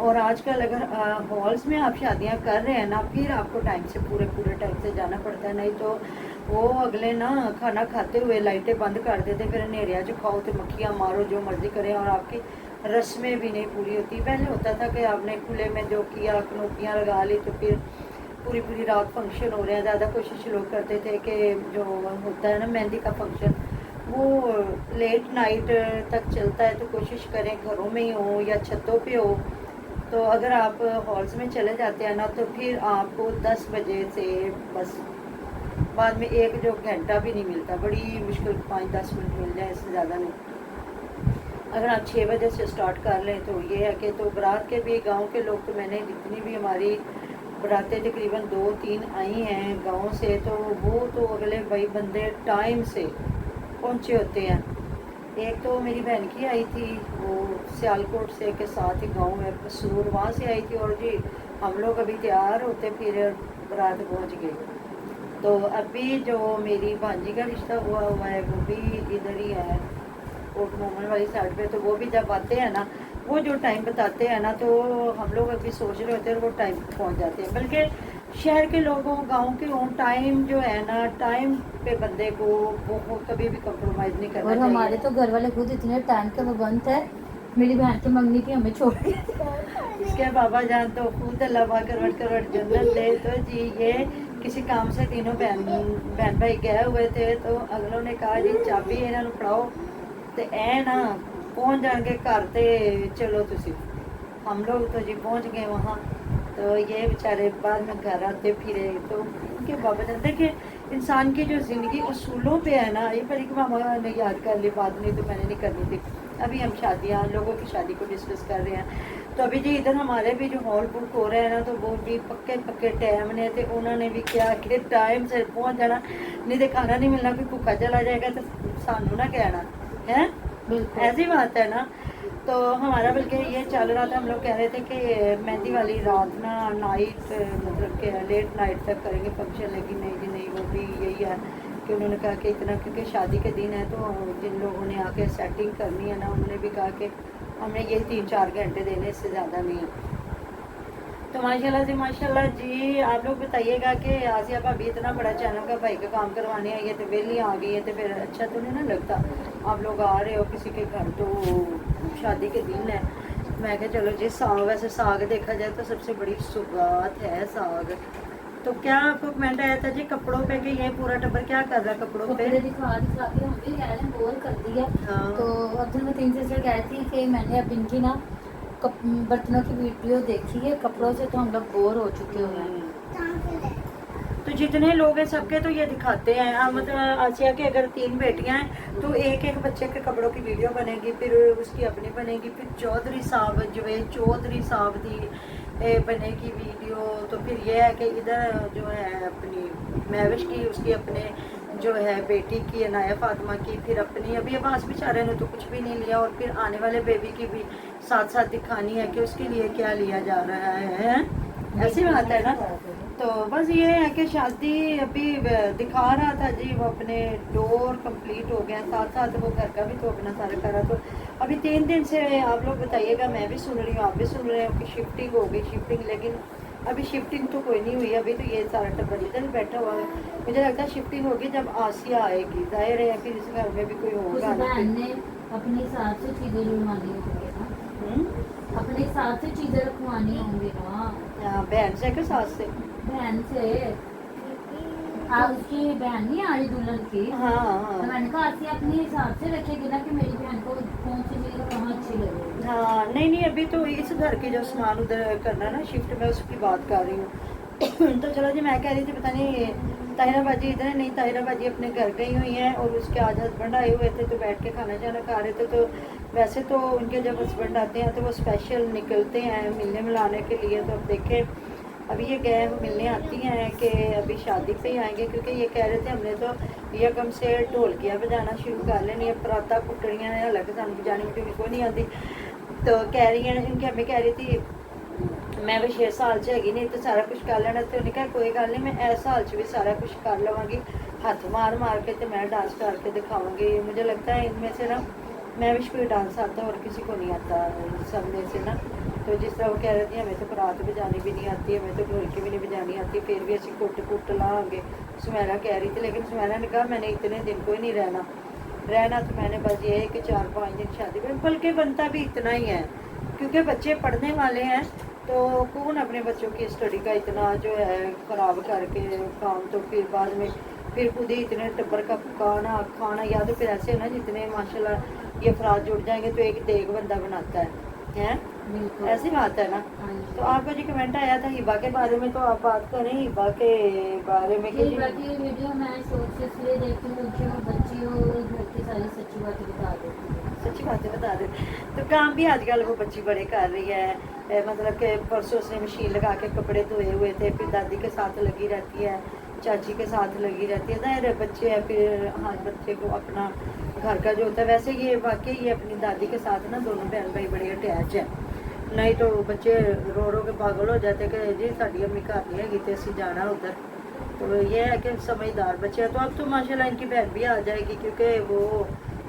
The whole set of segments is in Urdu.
اور آج کل اگر ہالس میں آپ شادیاں کر رہے ہیں نا پھر آپ کو ٹائم سے پورے ٹائم سے جانا پڑتا ہے، نہیں تو وہ اگلے نا کھانا کھاتے ہوئے لائٹیں بند کر دیتے، پھر اندھیریا جو کھاؤ تو مکھیاں مارو جو مرضی کریں اور آپ کی رسمیں بھی نہیں پوری ہوتی۔ پہلے ہوتا تھا کہ آپ نے کھلے میں جو کیا کنوپیاں لگا لی تو پھر پوری رات فنکشن ہو رہے ہیں۔ زیادہ کوشش لوگ کرتے تھے کہ جو ہوتا ہے نا مہندی کا فنکشن وہ لیٹ نائٹ تک چلتا ہے، تو کوشش کریں گھروں میں ہی ہو یا چھتوں پہ ہو۔ تو اگر آپ ہالس میں چلے جاتے ہیں نا تو پھر آپ کو 10 بجے سے بس بعد میں ایک جو گھنٹہ بھی نہیں ملتا، بڑی مشکل 5-10 منٹ مل جائے، اس سے زیادہ نہیں۔ اگر آپ 6 بجے سے سٹارٹ کر لیں تو یہ ہے کہ تو برات کے بھی گاؤں کے لوگ تو میں نے جتنی بھی ہماری براتیں تقریباً 2-3 آئی ہیں گاؤں سے، تو وہ تو اگلے بھائی بندے ٹائم سے پہنچے ہوتے ہیں۔ ایک تو میری بہن کی آئی تھی وہ سیالکوٹ سے کے ساتھ ہی گاؤں ہے قصور، وہاں سے آئی تھی، اور جی ہم لوگ ابھی تیار ہوتے پھر برات پہنچ گئے۔ تو ابھی جو میری بھانجی کا رشتہ ہوا ہے وہ بھی ادھر ہی ہے کوٹ مومن والی سائڈ پہ، تو وہ بھی جب آتے ہیں نا وہ جو ٹائم بتاتے ہیں نا تو ہم لوگ ابھی سوچ رہے ہوتے ہیں اور وہ ٹائم پہنچ جاتے ہیں۔ بلکہ شہر کے لوگوں گاؤں کے ہوں ٹائم جو ہے نا ٹائم پہ بندے کو وہ کبھی بھی کمپرومائز نہیں کرنا اور چاہیے۔ ہمارے تو گھر والے خود اتنے ٹائم کے پابند ہے، میری بہن کی منگنی تھی ہمیں چھوڑ کے اس کے بابا جان تو خود اللہ پاک کروٹ جنت دے، تو جی یہ کسی کام سے تینوں بہن بھائی گئے ہوئے تھے، تو اگلوں نے کہا جی چابی انہوں نے پڑھاؤ تو اے نا پہنچ جان کے گھر تے چلو تسی۔ ہم لوگ تو جی پہنچ گئے وہاں، تو یہ بیچارے بعد میں گھر آتے پھرے، تو ان کے بابا جان دیکھیں انسان کی جو زندگی اصولوں پہ ہے نا، یہ پر ماما نے یاد کر لی بات، نہیں تو میں نے نہیں کرنی تھی۔ ابھی ہم شادیاں لوگوں کی شادی کو ڈسکس کر رہے ہیں، تو ابھی جی ادھر ہمارے بھی جو ہال بک ہو رہے ہیں نا تو وہ بھی پکے ٹائم نے تھے، انہوں نے بھی کیا کہ ٹائم سے پہنچ جانا، نہیں تو کھانا نہیں ملنا، کوئی بھوکا چلا جائے گا تو سانو نہ کہنا ہے، بالکل ایسی بات ہے نا۔ تو ہمارا بلکہ یہ چل رہا تھا، ہم لوگ کہہ رہے تھے کہ مہندی والی رات نا نائٹ مطلب کہ لیٹ نائٹ تک کریں گے فنکشن، لیکن نہیں جی نہیں، وہ بھی یہی ہے کہ انہوں نے کہا کہ اتنا کیونکہ شادی کے دن ہے تو جن لوگوں نے آ کے سیٹنگ کرنی ہے نا انہوں نے بھی کہا کہ ہمیں یہ 3-4 گھنٹے دینے، اس سے زیادہ نہیں ہے۔ تو ماشاء اللہ جی آپ لوگ بتائیے گا کہ آسیہ بھابی اتنا بڑا چینل کا بھائی کا کام کروانے آئی ہے تو ویلی آ گئی ہے، تو پھر اچھا تو نہیں نا لگتا آپ لوگ آ رہے ہو کسی کے گھر تو شادی کے دن ہے۔ میں کہ چلو جی ساگ، ویسے ساگ دیکھا جائے تو سب سے بڑی سوغات ہے ساگ۔ تو کیا آپ کو کمنٹ آیا تھا جی کپڑوں پہ کہ یہ پورا ٹبر کیا کر رہا ہے کپڑوں پہ؟ کپڑے دکھا کے ہم بھی کہہ رہے ہیں بور کر دیا۔ ہاں تو عبد المتین سے کہہ رہی تھی کہ میں نے اب ان کی نا برتنوں کی ویڈیو دیکھی ہے، کپڑوں سے تو ہم لوگ بور ہو چکے ہوئے ہیں۔ تو جتنے لوگ ہیں سب کے تو یہ دکھاتے ہیں، مطلب آسیہ کے اگر 3 بیٹیاں ہیں تو ایک بچے کے کپڑوں کی ویڈیو بنے گی، پھر اس کی اپنی بنے گی، پھر چودھری صاحب جوید چودھری صاحب دی بنے گی ویڈیو، تو پھر یہ ہے کہ ادھر جو ہے اپنی مہوش کی اس کی اپنے جو ہے بیٹی کی عنایہ فاطمہ کی، پھر اپنی ابھی عباس بیچارے نے تو کچھ بھی نہیں لیا، اور پھر آنے والے بیبی کی بھی ساتھ دکھانی ہے کہ اس کے لیے کیا لیا جا رہا ہے، ایسی بات ہے نا۔ تو بس یہ ہے کہ شادی ابھی دکھا رہا تھا جی وہ اپنے ڈور کمپلیٹ ہو گیا، ساتھ وہ گھر کا بھی تو اپنا سارا کرا، تو ابھی 3 دن سے آپ لوگ بتائیے گا، میں بھی سن رہی ہوں آپ بھی سن رہے ہو کہ شفٹنگ ہوگی شفٹنگ، لیکن ابھی شفٹنگ تو کوئی نہیں ہوئی، ابھی تو یہ سارا ٹبر ادھر بیٹھا ہوا ہے۔ مجھے لگتا ہے شفٹنگ ہوگی جب آسیہ آئے گی، ظاہر ہے پھر اس گھر میں بھی کوئی اس ہوگا بہن نے اپنے حساب سے چیزیں جڑوانی ہوں گی نا، اپنے حساب سے چیزیں رکھوانی ہوں گی نا، بہن سے کہ ساس سے؟ بہن سے اس کی بہن نہیں آ رہی دلہن کی، تو میں نے کہا آسیہ اپنے حساب سے رکھے گی نا کہ میری بہن کو کون سی چیز کہاں اچھی لگے گی۔ ہاں نہیں ابھی تو اس گھر کے جو سامان ادھر کرنا نا شفٹ، میں اس کی بات کر رہی ہوں۔ تو چلو جی میں کہہ رہی تھی پتہ نہیں طاہرہ باجی ادھر نہیں، طاہرہ باجی اپنے گھر گئی ہوئی ہیں، اور اس کے آج ہسبینڈ آئے ہوئے تھے تو بیٹھ کے کھانا جانا کھا رہے تھے، تو ویسے تو ان کے جب ہسبینڈ آتے ہیں تو وہ اسپیشل نکلتے ہیں ملنے ملانے کے لیے، تو اب دیکھیں ابھی یہ گئے ملنے آتی ہیں کہ ابھی شادی پہ ہی آئیں گے، کیونکہ یہ کہہ رہے تھے ہم نے تو یکم سے ڈھولکیاں بجانا شروع کر لینی ہے، پراتا کٹڑیاں ہیں الگ سان بجانی مجھے ان کو نہیں آتی، تو کہہ رہی ہیں ان کی امی کہہ رہی تھی میں بھی 6 سال چی نہیں تو سارا کچھ کر لینا، تو انہیں کہا کوئی گل نہیں میں اس سال بھی سارا کچھ کر لواں گی، ہاتھ مار کے تو میں ڈانس کر کے دکھاؤں گی۔ مجھے لگتا ہے ان میں سے نا میں بھی کوئی ڈانس آتا ہے اور کسی کو نہیں آتا سب میں سے نا، تو تو جس طرح وہ کہہ رہی تھی ہمیں تو پرات بجانی بھی نہیں آتی, ہمیں تو ڈھولکی بھی نہیں بجانی آتی, پھر بھی اسی کٹ لاؤں گے. سمیرا کہہ رہی تھی, لیکن سمیرا نے کہا میں نے اتنے دن کو ہی نہیں رہنا تو میں نے بس یہ ہے کہ 4-5 دن شادی میں, بلکہ بنتا بھی اتنا ہی ہے کیونکہ بچے پڑھنے والے ہیں. تو کون اپنے بچوں کی اسٹڈی کا اتنا جو ہے خراب کر کے کام, تو پھر بعد میں پھر خود ہی اتنے ٹبر کا پکانا کھانا, یا تو پھر ایسے نا جتنے ماشاء اللہ یہ افراد جڑ جائیں گے تو ایک دیگ بندہ بناتا ہے, بالکل ایسی بات ہے نا. ہاں جی. تو آپ کو جی کمنٹ آیا تھا ہبا کے بارے میں, تو آپ بات کریں ہبا کے بارے میں کہ جی باقی ویڈیو میں شوق سے اس لیے دیکھتی ہوں کہ وہ بچی اور گھر کی ساری سچی باتیں بتا دیتی ہے. سچی باتیں بتا دیں تو کام بھی آج کل وہ بچی بڑے کر رہی ہے. مطلب کہ پرسوں اس نے مشین لگا کے کپڑے دھوئے ہوئے تھے, پھر دادی کے ساتھ لگی رہتی ہے, چاچی کے ساتھ لگی رہتی ہے. ظاہر بچے ہیں, پھر ہر بچے کو اپنا گھر کا جو ہوتا ہے, ویسے یہ واقعی یہ اپنی دادی کے ساتھ نا دونوں بہن بھائی بڑے اٹیچ ہیں. نہیں تو بچے رو رو کے پاگل ہو جاتے کہ جی ساری امی گھر نہیں ہے تو اسی جانا ادھر. تو یہ ہے کہ سمجھدار بچے ہیں. تو اب تو ماشاء اللہ ان کی بہن بھی آ جائے گی, کیونکہ وہ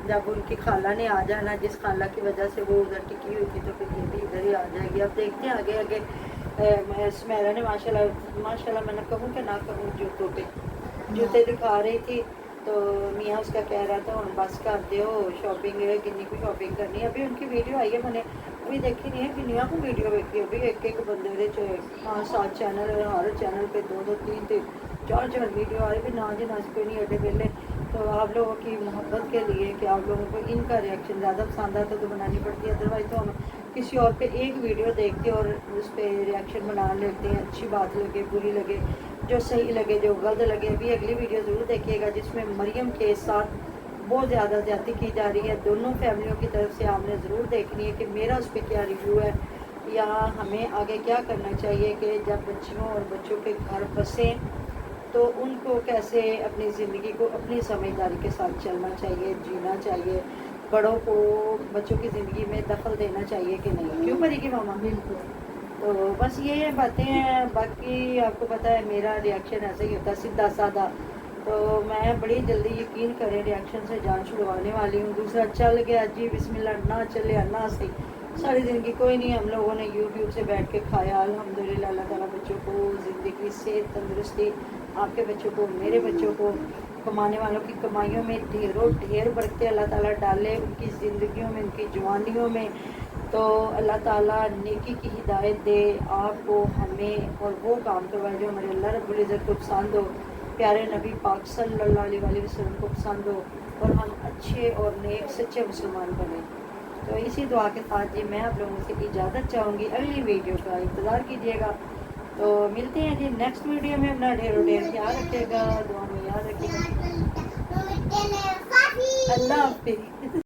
جب ان کی خالہ نے آ جانا, جس خالہ کی وجہ سے وہ ادھر ٹکی ہوئی تھی, تو پھر یہ بھی ادھر ہی آ جائے گی. اب دیکھتے ہیں آگے آگے. سمیرا نے ماشاء اللہ میں نہ کہوں کہ نہ کہوں جوتوں پہ جوتے دکھا رہی تھی, تو میاں اس کا کہہ رہا تھا ہوں بس کر دو شاپنگ کنی کو شاپنگ کرنی ہے. ابھی ان کی ویڈیو آئی ہے, میں نے ابھی دیکھی نہیں ہے, کنیا کو ویڈیو دیکھی ہے. ابھی ایک بندے 5-7 چینل, ہر چینل پہ 2-2 3-4 ویڈیو آ رہی بھی. نہ جی نہ کوئی نہیں اڈے ویلے. تو آپ لوگوں کی محبت کے لیے کہ آپ لوگوں کو ان کا ریئیکشن زیادہ پسند آتا تو بنانی پڑتی ہے, ادروائز تو ہم کسی اور پہ ایک ویڈیو دیکھتے اور اس پہ ریئیکشن بنا لیتے ہیں. اچھی بات لگے بری لگے, جو صحیح لگے جو غلط لگے. ابھی اگلی ویڈیو ضرور دیکھیے گا جس میں مریم کے ساتھ بہت زیادہ زیادتی کی جا رہی ہے. دونوں فیملیوں کی طرف سے آپ نے ضرور دیکھنی ہے کہ میرا اس پہ کیا ریویو ہے, یا ہمیں آگے کیا کرنا چاہیے کہ جب بچیوں اور بچوں کے گھر بسیں تو ان کو کیسے اپنی زندگی کو اپنی سمجھداری کے ساتھ چلنا چاہیے, جینا چاہیے. بڑوں کو بچوں کی زندگی میں دخل دینا چاہیے کہ نہیں, کیوں پڑے گی ماما. بالکل. تو بس یہ باتیں ہیں. باقی آپ کو پتہ ہے میرا ریئیکشن ایسا ہی ہوتا ہے, سیدھا سادہ. تو میں بڑی جلدی یقین کریں ریئیکشن سے جان چھڑوانے والی ہوں. دوسرا چل گیا جی بسم اللہ, نہ چلے نہ صحیح. ساری زندگی کوئی نہیں, ہم لوگوں نے یوٹیوب سے بیٹھ کے کھایا الحمدللہ. اللہ تعالیٰ بچوں کو زندگی صحت تندرستی, آپ کے بچوں کو میرے بچوں کو, کمانے والوں کی کمائیوں میں ڈھیروں ڈھیر برکتیں اللہ تعالیٰ ڈالے ان کی زندگیوں میں, ان کی جوانیوں میں. تو اللہ تعالیٰ نیکی کی ہدایت دے آپ کو, ہمیں, اور وہ کام کروائے جو ہمارے اللہ رب العزت کو پسند ہو, پیارے نبی پاک صلی اللہ علیہ وسلم کو پسند ہو, اور ہم اچھے اور نیک سچے مسلمان بنیں. تو اسی دعا کے ساتھ جی میں آپ لوگوں سے اجازت چاہوں گی. اگلی ویڈیو کا انتظار کیجیے گا. تو ملتے ہیں جی نیکسٹ ویڈیو میں. اپنا ڈھیر خیال رکھیے گا, دعا میں یاد رکھیے گا. اللہ حافظ.